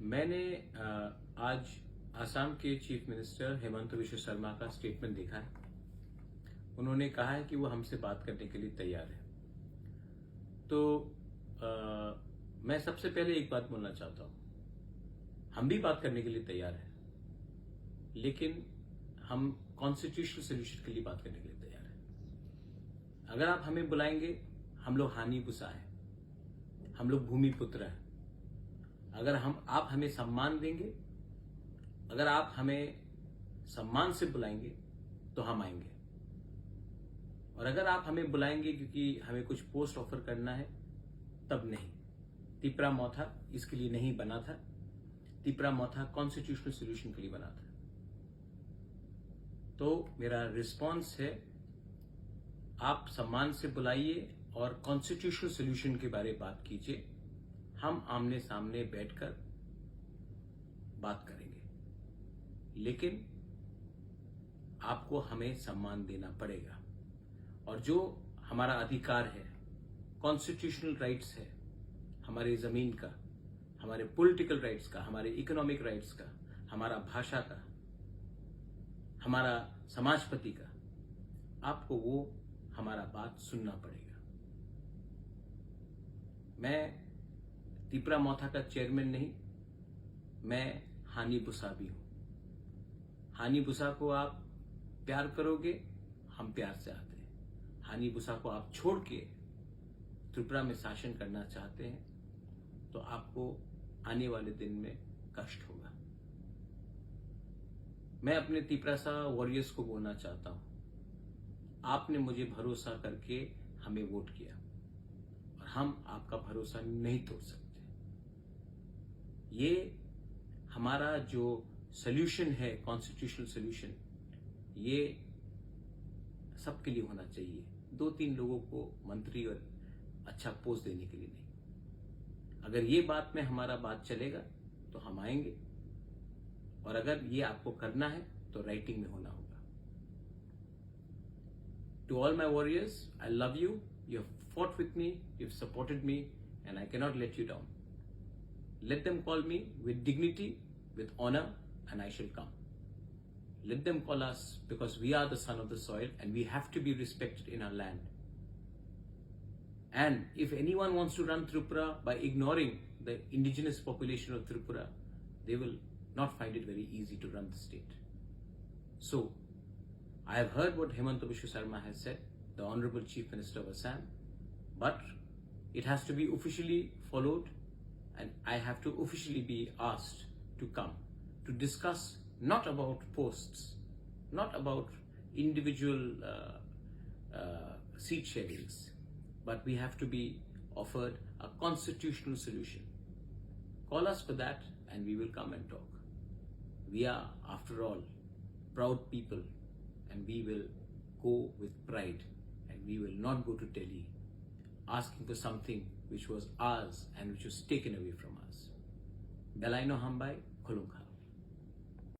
मैंने आज आसाम के चीफ मिनिस्टर हेमंत बिश्व शर्मा का स्टेटमेंट देखा है। उन्होंने कहा है कि वो हमसे बात करने के लिए तैयार है। तो मैं सबसे पहले एक बात बोलना चाहता हूं, हम भी बात करने के लिए तैयार हैं, लेकिन हम कॉन्स्टिट्यूशनल सोल्यूशन के लिए बात करने के लिए तैयार हैं। अगर आप हमें बुलाएंगे, हम लोग हानि बुसा है, हम लोग भूमिपुत्र हैं। अगर आप हमें सम्मान देंगे, अगर आप हमें सम्मान से बुलाएंगे तो हम आएंगे। और अगर आप हमें बुलाएंगे क्योंकि हमें कुछ पोस्ट ऑफर करना है, तब नहीं। तिपरा मौथा इसके लिए नहीं बना था। तिपरा मौथा कॉन्स्टिट्यूशनल सोल्यूशन के लिए बना था। तो मेरा रिस्पॉन्स है, आप सम्मान से बुलाइए और कॉन्स्टिट्यूशनल सोल्यूशन के बारे में बात कीजिए। हम आमने सामने बैठकर बात करेंगे, लेकिन आपको हमें सम्मान देना पड़ेगा। और जो हमारा अधिकार है, कॉन्स्टिट्यूशनल राइट्स है, हमारे जमीन का, हमारे पॉलिटिकल राइट्स का, हमारे इकोनॉमिक राइट्स का, हमारा भाषा का, हमारा समाजपति का, आपको वो हमारा बात सुनना पड़ेगा। मैं तिपरा मौथा का चेयरमैन नहीं, मैं हानि बुसा भी हूं। हानि बुसा को आप प्यार करोगे, हम प्यार से आते हैं। हानि बुसा को आप छोड़ के त्रिपुरा में शासन करना चाहते हैं, तो आपको आने वाले दिन में कष्ट होगा। मैं अपने तिपरासा वॉरियर्स को बोलना चाहता हूं, आपने मुझे भरोसा करके हमें वोट किया और हम आपका भरोसा नहीं तोड़ सकते। ये हमारा जो सॉल्यूशन है, कॉन्स्टिट्यूशनल सॉल्यूशन, ये सबके लिए होना चाहिए। 2-3 लोगों को मंत्री और अच्छा पोस्ट देने के लिए नहीं। अगर ये बात में हमारा बात चलेगा तो हम आएंगे, और अगर ये आपको करना है तो राइटिंग में होना होगा। To all my warriors, I love you. You have fought with me, you have supported me, and I cannot let you down. Let them call me with dignity, with honor, and I shall come. Let them call us, because we are the son of the soil and we have to be respected in our land. And if anyone wants to run Tripura by ignoring the indigenous population of Tripura, they will not find it very easy to run the state. So, I have heard what Hemanta Biswa Sarma has said, the Honorable Chief Minister of Assam, but it has to be officially followed. And I have to officially be asked to come to discuss not about posts, not about individual seat sharings, but we have to be offered a constitutional solution. Call us for that and we will come and talk. We are, after all, proud people, and we will go with pride, and we will not go to Delhi asking for something which was ours and which was taken away from us. Belaino Hambai, Khulungkha.